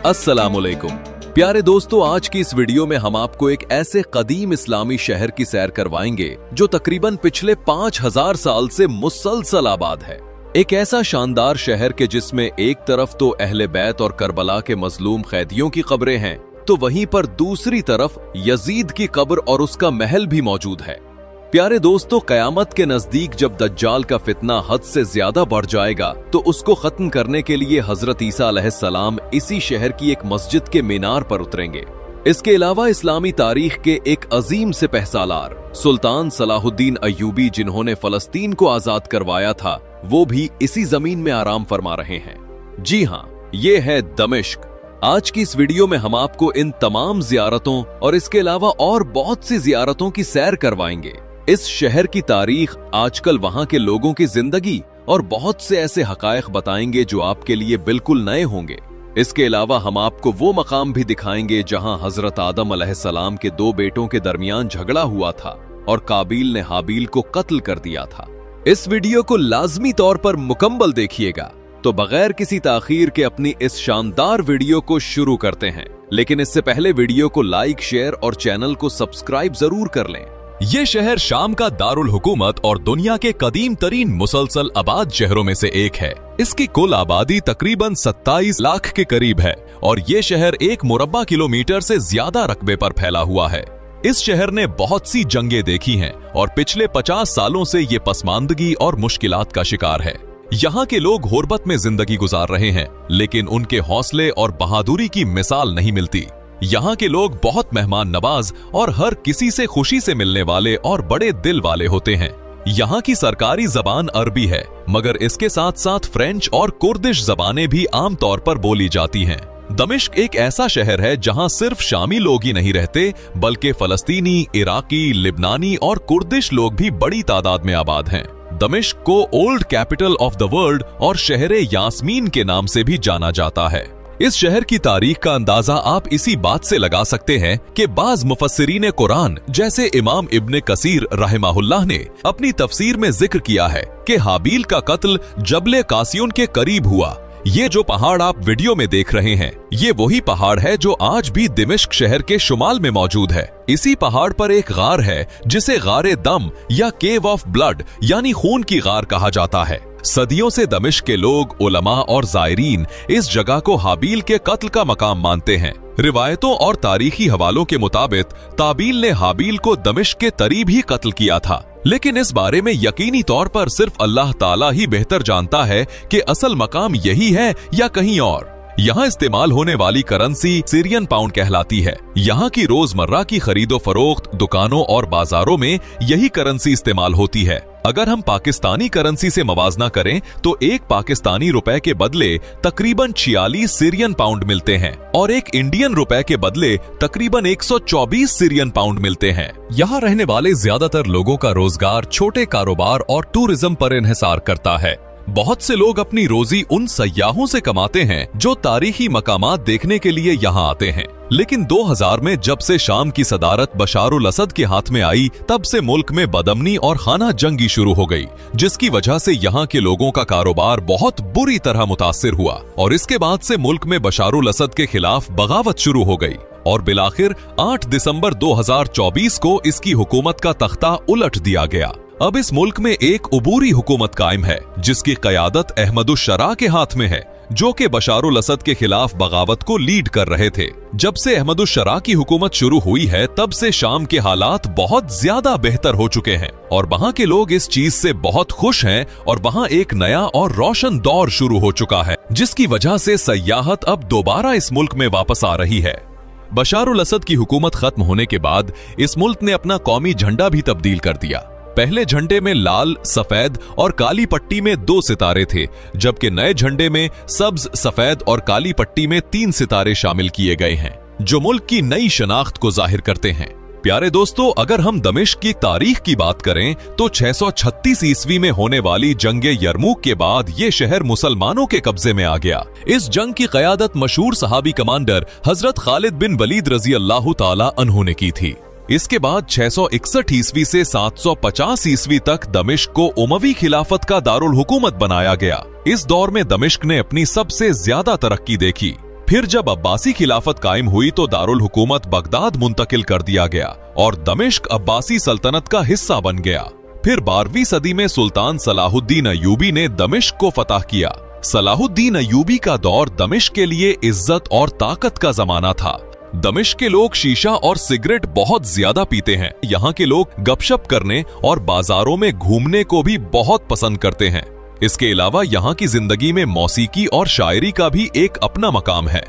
अस्सलामुअलैकुम प्यारे दोस्तों, आज की इस वीडियो में हम आपको एक ऐसे कदीम इस्लामी शहर की सैर करवाएंगे जो तकरीबन पिछले 5000 साल से मुसलसल आबाद है। एक ऐसा शानदार शहर के जिसमें एक तरफ तो अहले बैत और करबला के मजलूम कैदियों की कब्रें हैं, तो वहीं पर दूसरी तरफ यजीद की कब्र और उसका महल भी मौजूद है। प्यारे दोस्तों, कयामत के नजदीक जब दज्जाल का फितना हद से ज्यादा बढ़ जाएगा तो उसको खत्म करने के लिए हजरत ईसा अलैहिस्सलाम इसी शहर की एक मस्जिद के मीनार पर उतरेंगे। इसके अलावा इस्लामी तारीख के एक अजीम सिपह सालार सुल्तान सलाहुद्दीन अय्यूबी, जिन्होंने फलस्तीन को आजाद करवाया था, वो भी इसी जमीन में आराम फरमा रहे हैं। जी हाँ, ये है दमिश्क। आज की इस वीडियो में हम आपको इन तमाम जियारतों और इसके अलावा और बहुत सी जियारतों की सैर करवाएंगे। इस शहर की तारीख, आजकल वहां के लोगों की जिंदगी और बहुत से ऐसे हकायक बताएंगे जो आपके लिए बिल्कुल नए होंगे। इसके अलावा हम आपको वो मकाम भी दिखाएंगे जहां हजरत आदम अलैहिस्सलाम के दो बेटों के दरमियान झगड़ा हुआ था और काबिल ने हाबिल को कत्ल कर दिया था। इस वीडियो को लाजमी तौर पर मुकम्मल देखिएगा। तो बगैर किसी ताखीर के अपनी इस शानदार वीडियो को शुरू करते हैं, लेकिन इससे पहले वीडियो को लाइक, शेयर और चैनल को सब्सक्राइब जरूर कर लें। ये शहर शाम का दारुल हुकूमत और दुनिया के कदीम तरीन मुसलसल आबाद शहरों में से एक है। इसकी कुल आबादी तकरीबन 27 लाख के करीब है और ये शहर 1 मुरब्बा किलोमीटर से ज्यादा रकबे पर फैला हुआ है। इस शहर ने बहुत सी जंगें देखी हैं और पिछले 50 सालों से ये पसमानदगी और मुश्किलात का शिकार है। यहाँ के लोग गुर्बत में जिंदगी गुजार रहे हैं, लेकिन उनके हौसले और बहादुरी की मिसाल नहीं मिलती। यहाँ के लोग बहुत मेहमान नवाज और हर किसी से खुशी से मिलने वाले और बड़े दिल वाले होते हैं। यहाँ की सरकारी जबान अरबी है, मगर इसके साथ साथ फ्रेंच और कुर्दिश जबानें भी आम तौर पर बोली जाती हैं। दमिश्क एक ऐसा शहर है जहाँ सिर्फ शामी लोग ही नहीं रहते, बल्कि फलस्तीनी, इराकी, लिबनानी और कुर्दिश लोग भी बड़ी तादाद में आबाद हैं। दमिश्क को old capital of the world और शहरे यास्मीन के नाम से भी जाना जाता है। इस शहर की तारीख का अंदाजा आप इसी बात से लगा सकते हैं कि बाज मुफस्सिरीन कुरान जैसे इमाम इब्न कसीर रहमहुल्लाह ने अपनी तफसीर में जिक्र किया है कि हाबील का कत्ल जबले कासियुन के करीब हुआ। ये जो पहाड़ आप वीडियो में देख रहे हैं, ये वही पहाड़ है जो आज भी दमिश्क शहर के शुमाल में मौजूद है। इसी पहाड़ पर एक गार है जिसे गारे दम या केव ऑफ ब्लड यानी खून की गार कहा जाता है। सदियों से दमिश्क के लोग, उलमा और जायरीन इस जगह को हाबील के कत्ल का मकाम मानते हैं। रिवायतों और तारीखी हवालों के मुताबिक काबिल ने हाबील को दमिश्क के करीब ही कत्ल किया था, लेकिन इस बारे में यकीनी तौर पर सिर्फ अल्लाह ताला ही बेहतर जानता है कि असल मकाम यही है या कहीं और। यहाँ इस्तेमाल होने वाली करेंसी सीरियन पाउंड कहलाती है। यहाँ की रोजमर्रा की खरीदो फरोख्त, दुकानों और बाजारों में यही करेंसी इस्तेमाल होती है। अगर हम पाकिस्तानी करेंसी से मवाजना करें तो एक पाकिस्तानी रुपए के बदले तकरीबन 46 सीरियन पाउंड मिलते हैं और एक इंडियन रुपए के बदले तकरीबन 124 सीरियन पाउंड मिलते हैं। यहाँ रहने वाले ज्यादातर लोगों का रोजगार छोटे कारोबार और टूरिज्म पर इन्हिसार करता है। बहुत से लोग अपनी रोजी उन सयाहों से कमाते हैं जो तारीखी मकामात देखने के लिए यहाँ आते हैं। लेकिन 2000 में जब से शाम की सदारत बशारुल असद के हाथ में आई, तब से मुल्क में बदअमनी और खाना जंगी शुरू हो गई, जिसकी वजह से यहाँ के लोगों का कारोबार बहुत बुरी तरह मुतासिर हुआ और इसके बाद से मुल्क में बशारुल असद के खिलाफ बगावत शुरू हो गई और बिलाखिर 8 दिसंबर 2024 को इसकी हुकूमत का तख्ता उलट दिया गया। अब इस मुल्क में एक उबूरी हुकूमत कायम है जिसकी क़यादत अहमदुश्शरा के हाथ में है, जो कि बशारुल असद के खिलाफ बगावत को लीड कर रहे थे। जब से अहमदुश्शरा की हुकूमत शुरू हुई है, तब से शाम के हालात बहुत ज्यादा बेहतर हो चुके हैं और वहाँ के लोग इस चीज से बहुत खुश हैं और वहाँ एक नया और रोशन दौर शुरू हो चुका है, जिसकी वजह से सयाहत अब दोबारा इस मुल्क में वापस आ रही है। बशारुल असद की हुकूमत खत्म होने के बाद इस मुल्क ने अपना कौमी झंडा भी तब्दील कर दिया। पहले झंडे में लाल, सफेद और काली पट्टी में 2 सितारे थे, जबकि नए झंडे में सब्ज, सफेद और काली पट्टी में 3 सितारे शामिल किए गए हैं, जो मुल्क की नई शनाख्त को जाहिर करते हैं। प्यारे दोस्तों, अगर हम दमिश्क की तारीख की बात करें तो 636 ईस्वी में होने वाली जंगे यरमुक के बाद ये शहर मुसलमानों के कब्जे में आ गया। इस जंग की क़यादत मशहूर सहाबी कमांडर हजरत खालिद बिन वलीद रजी अल्लाह ताला अन्हु ने की थी। इसके बाद 661 ईस्वी से 750 ईस्वी तक दमिश्क को उमवी खिलाफत का दारुल हुकूमत बनाया गया। इस दौर में दमिश्क ने अपनी सबसे ज्यादा तरक्की देखी। फिर जब अब्बासी खिलाफत कायम हुई तो दारुल हुकूमत बगदाद मुंतकिल कर दिया गया और दमिश्क अब्बासी सल्तनत का हिस्सा बन गया। फिर 12वीं सदी में सुल्तान सलाहुद्दीन अय्यूबी ने दमिश्क को फतह किया। सलाहुद्दीन अय्यूबी का दौर दमिश्क के लिए इज्जत और ताकत का जमाना था। दमिश्क के लोग शीशा और सिगरेट बहुत ज्यादा पीते हैं। यहाँ के लोग गपशप करने और बाजारों में घूमने को भी बहुत पसंद करते हैं। इसके अलावा यहाँ की जिंदगी में मौसीकी और शायरी का भी एक अपना मकाम है।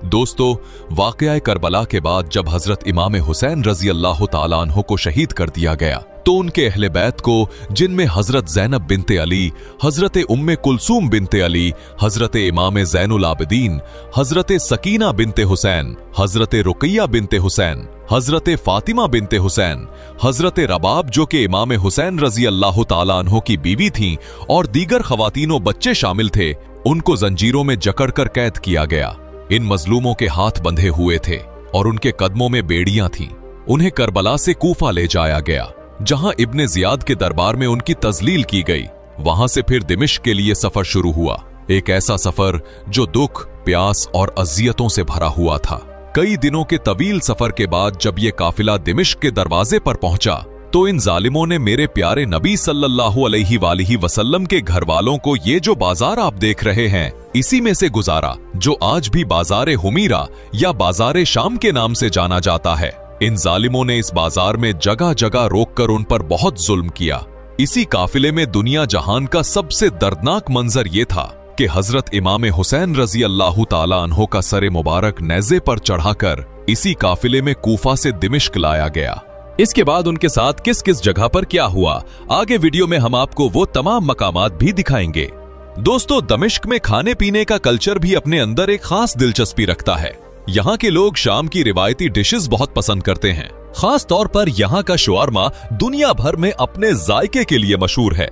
दोस्तों, वाक़या करबला के बाद जब हजरत इमाम हुसैन रजी अल्लाह तआला अन्हु को शहीद कर दिया गया तो उनके अहले बैत को, जिनमें हजरत ज़ैनब बिनते अली, हजरत उम्मे कुलसूम बिनते अली, हजरत इमाम ज़ैनुल आबिदीन, हजरत सकीना बिनते हुसैन, हजरत रुकैया बिनते हुसैन, हजरत फातिमा बिनते हुसैन, हजरत रबाब जो कि इमाम हुसैन रजी अल्लाह तआला अन्हु की बीवी थीं, और दीगर खवातीनो बच्चे शामिल थे, उनको जंजीरों में जकड़कर कैद किया गया। इन मजलूमों के हाथ बंधे हुए थे और उनके कदमों में बेड़ियां थीं। उन्हें करबला से कूफा ले जाया गया, जहां इब्ने जियाद के दरबार में उनकी तजलील की गई। वहां से फिर दिमिश्क के लिए सफर शुरू हुआ, एक ऐसा सफर जो दुख, प्यास और अजियतों से भरा हुआ था। कई दिनों के तवील सफर के बाद जब ये काफिला दिमिश्क के दरवाजे पर पहुंचा तो इन जालिमों ने मेरे प्यारे नबी सल्लल्लाहु अलैहि वसल्लम के घर वालों को ये जो बाजार आप देख रहे हैं इसी में से गुजारा, जो आज भी बाजारे हुमीरा या बाजारे शाम के नाम से जाना जाता है। इन जालिमों ने इस बाजार में जगह जगह रोककर उन पर बहुत जुल्म किया। इसी काफिले में दुनिया जहान का सबसे दर्दनाक मंजर ये था कि हजरत इमाम हुसैन रजी अल्लाह तआला अन्हु का सरे मुबारक नेज़े पर चढ़ाकर इसी काफिले में कूफा से दिमिश्क लाया गया। इसके बाद उनके साथ किस किस जगह पर क्या हुआ, आगे वीडियो में हम आपको वो तमाम मकामात भी दिखाएंगे। दोस्तों, दमिश्क में खाने पीने का कल्चर भी अपने अंदर एक खास दिलचस्पी रखता है। यहाँ के लोग शाम की रिवायती डिशेस बहुत पसंद करते हैं। खास तौर पर यहाँ का शवारमा दुनिया भर में अपने जायके के लिए मशहूर है।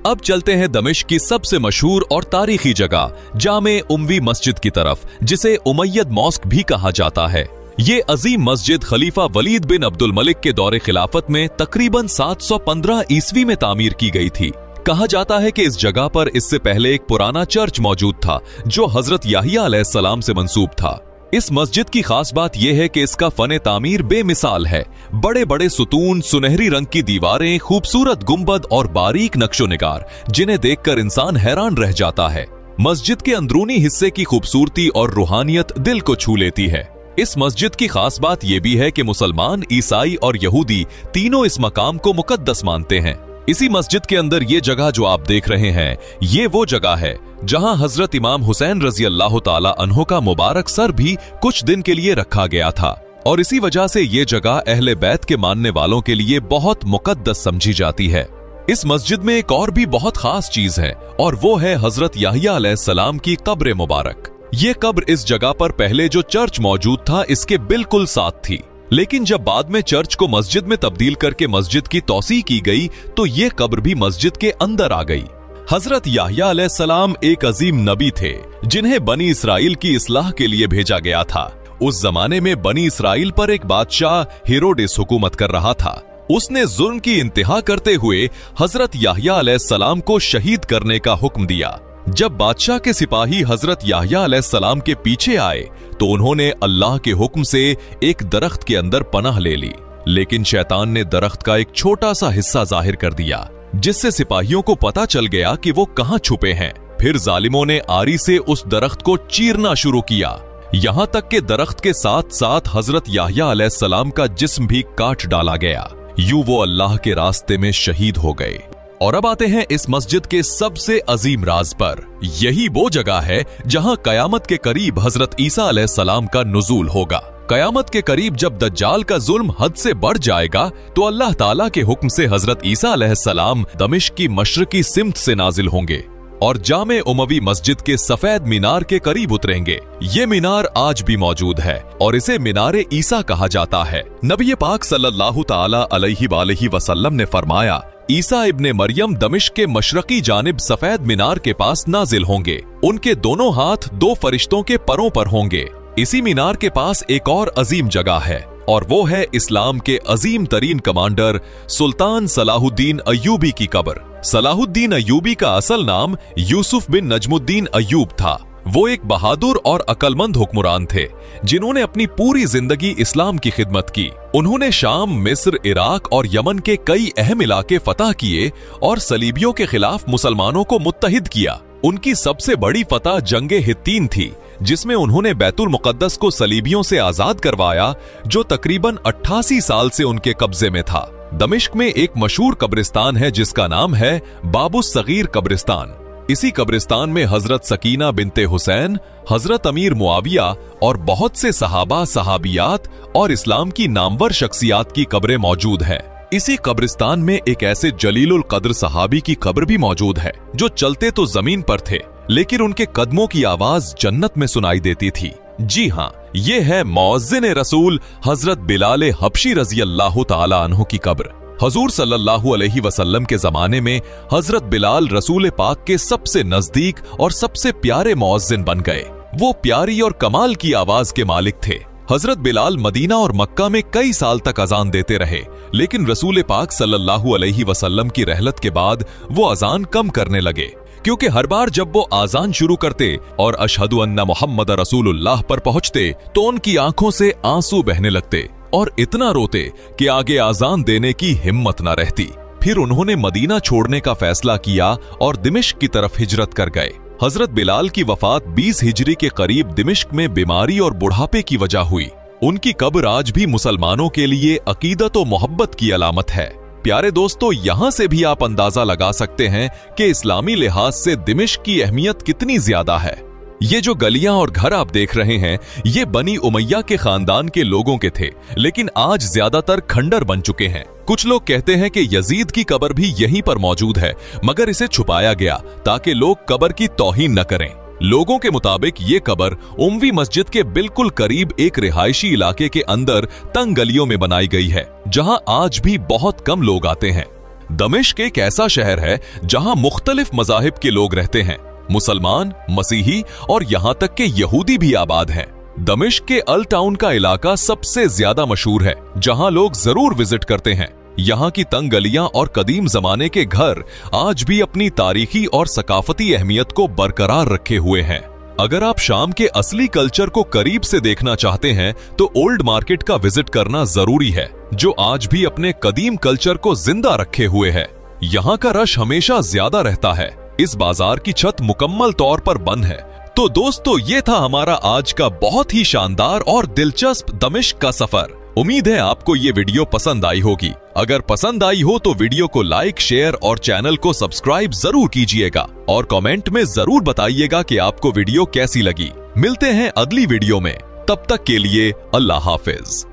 अब चलते हैं दमिश्क की सबसे मशहूर और तारीखी जगह जामे उमवी मस्जिद की तरफ, जिसे उमैयद मॉस्क भी कहा जाता है। ये अजीम मस्जिद खलीफा वलीद बिन अब्दुल मलिक के दौरे खिलाफत में तकरीबन 715 ईस्वी में तामीर की गई थी। कहा जाता है कि इस जगह पर इससे पहले एक पुराना चर्च मौजूद था जो हजरत याहिया अलैहिस्सलाम से मंसूब था। इस मस्जिद की खास बात यह है कि इसका फने तामीर बेमिसाल है। बड़े बड़े सुतून, सुनहरी रंग की दीवारें, खूबसूरत गुंबद और बारीक नक्शो निगार, जिन्हें देखकर इंसान हैरान रह जाता है। मस्जिद के अंदरूनी हिस्से की खूबसूरती और रूहानियत दिल को छू लेती है। इस मस्जिद की खास बात यह भी है कि मुसलमान, ईसाई और यहूदी तीनों इस मकाम को मुकद्दस मानते हैं। इसी मस्जिद के अंदर ये जगह जो आप देख रहे हैं, ये वो जगह है जहां हजरत इमाम हुसैन रजी अल्लाह तआला अन्हु का मुबारक सर भी कुछ दिन के लिए रखा गया था, और इसी वजह से ये जगह अहले बैत के मानने वालों के लिए बहुत मुकद्दस समझी जाती है। इस मस्जिद में एक और भी बहुत खास चीज है, और वो है हजरत याहिया अलैहिस्सलाम की कब्र मुबारक। ये कब्र इस जगह पर पहले जो चर्च मौजूद था इसके बिल्कुल साथ थी, लेकिन जब बाद में चर्च को मस्जिद में तब्दील करके मस्जिद की तौसी की गई तो ये कब्र भी मस्जिद के अंदर आ गई। हजरत याहिया अलैहिस्सलाम एक अजीम नबी थे जिन्हें बनी इसराइल की इस्लाह के लिए भेजा गया था। उस जमाने में बनी इसराइल पर एक बादशाह हेरोडिस हुकूमत कर रहा था। उसने जुल्म की इंतहा करते हुए हजरत याहिया अलैहिस्सलाम को शहीद करने का हुक्म दिया। जब बादशाह के सिपाही हजरत याहिया अलैहिस्सलाम के पीछे आए तो उन्होंने अल्लाह के हुक्म से एक दरख्त के अंदर पनाह ले ली, लेकिन शैतान ने दरख्त का एक छोटा सा हिस्सा जाहिर कर दिया, जिससे सिपाहियों को पता चल गया कि वो कहां छुपे हैं। फिर जालिमों ने आरी से उस दरख्त को चीरना शुरू किया, यहां तक कि दरख्त के साथ साथ हजरत याहिया अलैहिस्सलाम का जिस्म भी काट डाला गया। यूं वो अल्लाह के रास्ते में शहीद हो गए। और अब आते हैं इस मस्जिद के सबसे अजीम राज पर। यही वो जगह है जहां कयामत के करीब हजरत ईसा अलैहिस्सलाम का नुज़ूल होगा। कयामत के करीब जब दज्जाल का जुल्म हद से बढ़ जाएगा तो अल्लाह ताला के हुक्म से हजरत ईसा अलैहिस्सलाम दमिश्क की मशरकी सिमत से नाजिल होंगे और जामे उमवी मस्जिद के सफेद मीनार के करीब उतरेंगे। ये मीनार आज भी मौजूद है और इसे मीनारे ईसा कहा जाता है। नबी पाक सल्लल्लाहु ताला अलैहि वसल्लम ने फरमाया, ईसा इब्ने मरियम दमिश्क के मशरकी जानिब सफेद मीनार के पास नाजिल होंगे। उनके दोनों हाथ दो फरिश्तों के परों पर होंगे। इसी मीनार के पास एक और अजीम जगह है और वो है इस्लाम के अजीम तरीन कमांडर सुल्तान सलाहुद्दीन अय्यूबी की कब्र। सलाहुद्दीन अय्यूबी का असल नाम यूसुफ बिन नजमुद्दीन अय्यूब था। वो एक बहादुर और अक्लमंद हुक्मरान थे जिन्होंने अपनी पूरी जिंदगी इस्लाम की खिदमत की। उन्होंने शाम, मिस्र, इराक और यमन के कई अहम इलाके फतह किए और सलीबियों के खिलाफ मुसलमानों को मुत्तहिद किया। उनकी सबसे बड़ी फतह जंगे हित्तीन थी, जिसमें उन्होंने बैतुल मुकद्दस को सलीबियों से आजाद करवाया, जो तकरीबन 88 साल से उनके कब्जे में था। दमिश्क में एक मशहूर कब्रिस्तान है जिसका नाम है बाबुस सगीर कब्रिस्तान। इसी कब्रिस्तान में हजरत सकीना बिनते हुसैन, हजरत अमीर मुआविया और बहुत से सहाबा, सहाबियात और इस्लाम की नामवर शख्सियात की कब्रें मौजूद हैं। इसी कब्रिस्तान में एक ऐसे जलीलुल कद्र सहाबी की कब्र भी मौजूद है जो चलते तो जमीन पर थे, लेकिन उनके कदमों की आवाज जन्नत में सुनाई देती थी। जी हाँ, ये है मुअज्जिन रसूल हजरत बिलाल हबशी रजी अल्लाह तआला अन्हु की कब्र। हजूर सल्लल्लाहु अलैहि वसल्लम के जमाने में हजरत बिलाल रसूल पाक के सबसे नजदीक और सबसे प्यारे मुअज्जिन बन गए। वो प्यारी और कमाल की आवाज के मालिक थे। हजरत बिलाल मदीना और मक्का में कई साल तक अजान देते रहे, लेकिन रसूल पाक सल्लल्लाहु अलैहि वसल्लम की रहलत के बाद वो अजान कम करने लगे, क्योंकि हर बार जब वो आजान शुरू करते और अशहदु अन्ना मुहम्मद रसूलुल्लाह पर पहुंचते तो उनकी आंखों से आंसू बहने लगते और इतना रोते कि आगे आजान देने की हिम्मत न रहती। फिर उन्होंने मदीना छोड़ने का फैसला किया और दिमिश्क की तरफ हिजरत कर गए। हजरत बिलाल की वफात 20 हिजरी के करीब दिमिश्क में बीमारी और बुढ़ापे की वजह हुई। उनकी कब्र आज भी मुसलमानों के लिए अकीदत और मोहब्बत की अलामत है। प्यारे दोस्तों, यहाँ से भी आप अंदाजा लगा सकते हैं कि इस्लामी लिहाज से दिमिश्क की अहमियत कितनी ज्यादा है। ये जो गलियां और घर आप देख रहे हैं, ये बनी उमैया के खानदान के लोगों के थे, लेकिन आज ज्यादातर खंडर बन चुके हैं। कुछ लोग कहते हैं कि यजीद की कब्र भी यहीं पर मौजूद है, मगर इसे छुपाया गया ताकि लोग कब्र की तौहीन न करें। लोगों के मुताबिक ये कब्र उमवी मस्जिद के बिल्कुल करीब एक रिहायशी इलाके के अंदर तंग गलियों में बनाई गई है, जहां आज भी बहुत कम लोग आते हैं। दमिश्क एक ऐसा शहर है जहां मुख्तलिफ मजाहिब के लोग रहते हैं। मुसलमान, मसीही और यहां तक के यहूदी भी आबाद हैं। दमिश्क के अल टाउन का इलाका सबसे ज्यादा मशहूर है, जहां लोग जरूर विजिट करते हैं। यहाँ की तंग गलियां और कदीम जमाने के घर आज भी अपनी तारीखी और सकाफती अहमियत को बरकरार रखे हुए हैं। अगर आप शाम के असली कल्चर को करीब से देखना चाहते हैं तो ओल्ड मार्केट का विजिट करना जरूरी है, जो आज भी अपने कदीम कल्चर को जिंदा रखे हुए है। यहाँ का रश हमेशा ज्यादा रहता है। इस बाजार की छत मुकम्मल तौर पर बंद है। तो दोस्तों, ये था हमारा आज का बहुत ही शानदार और दिलचस्प दमिश्क का सफर। उम्मीद है आपको ये वीडियो पसंद आई होगी। अगर पसंद आई हो तो वीडियो को लाइक, शेयर और चैनल को सब्सक्राइब जरूर कीजिएगा और कमेंट में जरूर बताइएगा कि आपको वीडियो कैसी लगी। मिलते हैं अगली वीडियो में, तब तक के लिए अल्लाह हाफिज।